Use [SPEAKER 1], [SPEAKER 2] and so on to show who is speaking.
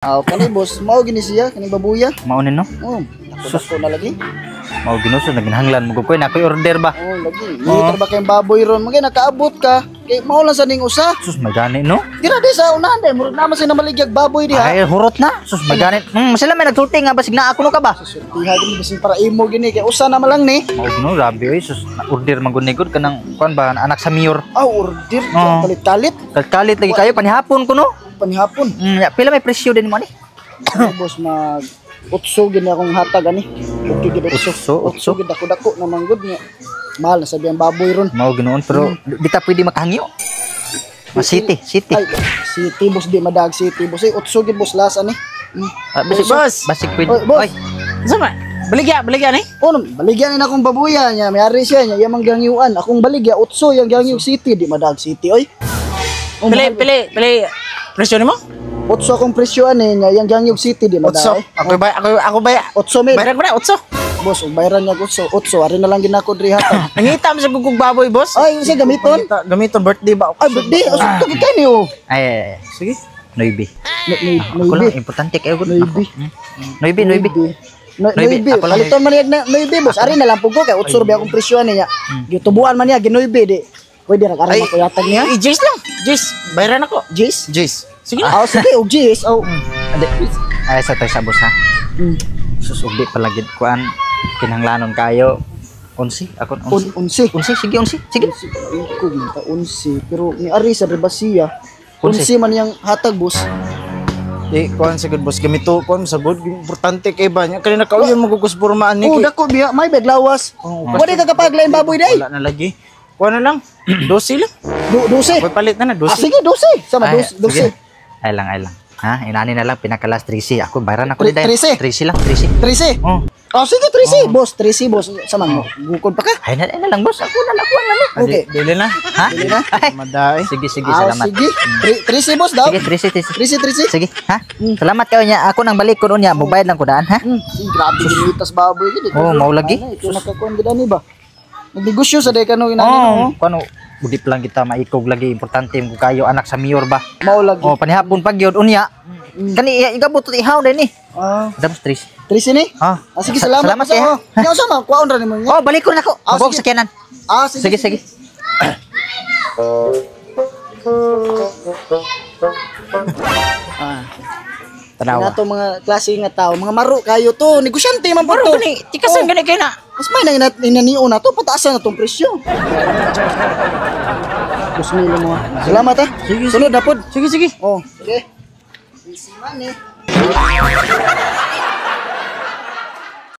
[SPEAKER 1] Kani boss, mao gini siya, kani babuya.
[SPEAKER 2] Maunin no?
[SPEAKER 1] Sus ko na lagi.
[SPEAKER 2] Mao ginuso naginhanglan mo ko na koy order ba?
[SPEAKER 1] Lagi. Liter ba kay baboy ron? Magay nakaabot ka. Kay mao lang sa ning usa.
[SPEAKER 2] Sus magani no?
[SPEAKER 1] Dira di sa unahan dai, murag naman sa namaligag baboy diha.
[SPEAKER 2] Ay hurot na. Sus magani. Sila may nagsulti nga basig na ako no ka ba?
[SPEAKER 1] Sultiha gini bisin para imo gini kay usa na lang ni.
[SPEAKER 2] Mao gino grabe oy sus order magunigod kanang kuan ba anak sa mayor.
[SPEAKER 1] Order kalit-kalit.
[SPEAKER 2] Kalit lagi kayo panihapon ko no?
[SPEAKER 1] Panihapon.
[SPEAKER 2] Pila may presyo din mo ni?
[SPEAKER 1] Boss mag utso gid akong hatag ani. Okay gid utso gid dako na manggod niya. Mahal na sabi ang baboy ron.
[SPEAKER 2] Mao ginoon pero di ta pwede makahangyo. City.
[SPEAKER 1] Ay, city boss di madag city boss. Ay utso gid boss lasa ni.
[SPEAKER 2] Boss. Basik pwede. Oy.
[SPEAKER 3] Sama. Baligya ni?
[SPEAKER 1] Baligyan na akong babuya niya. Mayari siya niya yang manggangyuan. Akong baligya utso yang gangyu city di madag city oy.
[SPEAKER 3] Pili. Presyo nimo?
[SPEAKER 1] Utso akong presyo ani niya yang gangyu city di madag.
[SPEAKER 3] Ako ba?
[SPEAKER 1] Utso mil.
[SPEAKER 3] Bayaran ko na utso.
[SPEAKER 1] Boss, bayaran niya utso. Ari na lang ginako diri hatag.
[SPEAKER 3] Nangita mo sa gugug baboy, boss?
[SPEAKER 1] Ay, isa gamiton.
[SPEAKER 3] Gamiton birthday ba?
[SPEAKER 1] Ay, birthday. Usok to kay niyo.
[SPEAKER 2] Ay.
[SPEAKER 3] Sige.
[SPEAKER 2] Noibi.
[SPEAKER 1] Ako
[SPEAKER 2] lang importante kayo gud. Noibi.
[SPEAKER 1] Kaliton man na noibi boss. Ari na lang pugo kay utso ba akong presyo niya. Gitubuan man niya ginoibi di. Pwede ra karon ko yatag niya.
[SPEAKER 3] Jace lang. Jace, bayaran ako.
[SPEAKER 1] Jace.
[SPEAKER 3] Sige na.
[SPEAKER 1] Sige, og Jace.
[SPEAKER 2] Ay sa tayo sa boss ha. Susugdi palagi kuan kinahanglanon kayo. Unsi, ako
[SPEAKER 1] unsi.
[SPEAKER 2] Sige.
[SPEAKER 1] Ko ginta unsi, pero ni ari sa Rebasiya. Unsi man yang hatag boss.
[SPEAKER 3] Kuan sa good boss gamito kuan sa good importante kay ba nya kanina kauyon maguguspormaan ni.
[SPEAKER 1] Dako biya, may beglawas. Wala ka kapaglain baboy day.
[SPEAKER 3] Wala na lagi. Kuan na lang. 12 lang.
[SPEAKER 1] 12.
[SPEAKER 3] May palit na 12.
[SPEAKER 1] Sige, 12. Sama 12.
[SPEAKER 2] Ay lang. Ha, inani na lang pinakalas 13. Ako bayaran ako di dai.
[SPEAKER 1] 13
[SPEAKER 2] lang.
[SPEAKER 1] 13. Sige 13. Boss, 13 boss. Sama mo. Bukod pa ka.
[SPEAKER 2] Ay na lang boss. Ako na lang.
[SPEAKER 1] Okay.
[SPEAKER 3] Dili na.
[SPEAKER 2] Ha?
[SPEAKER 1] Dili na.
[SPEAKER 3] Maday.
[SPEAKER 2] Sige, salamat.
[SPEAKER 1] Sige. 13 boss daw.
[SPEAKER 2] Sige, 13.
[SPEAKER 1] 13.
[SPEAKER 2] Sige, ha? Salamat kayo niya. Ako nang balik ko niya. Mubayad lang ko daan, ha?
[SPEAKER 1] Grabe ginitas baboy gid.
[SPEAKER 2] Mau lagi.
[SPEAKER 1] Ito nakakuan gid ani ba? Nagnegosyo sa day kanu inani no.
[SPEAKER 2] Kuno budip lang kita maikog lagi importante mo kayo anak sa mayor ba.
[SPEAKER 1] Mao lagi.
[SPEAKER 2] Panihapon pag yun unya. Kani igabot ihaw din ni. Damos 3.
[SPEAKER 1] 13 ni? Sige salamat
[SPEAKER 2] kayo.
[SPEAKER 1] Nya sama kuan ra nimo nya.
[SPEAKER 2] Balik ko na ko. Mabog sa kenan. Sige.
[SPEAKER 1] Tanawa. Nato mga klase nga tao, mga maro kayo to, negosyante man po to.
[SPEAKER 3] Ni, tikasan gani kay na.
[SPEAKER 1] Mas may nang inanio na to, pataasan na tong presyo. Kusmilo mo. Salamat ha. Sunod na pod.
[SPEAKER 3] Sige.
[SPEAKER 1] Sige. Easy man eh.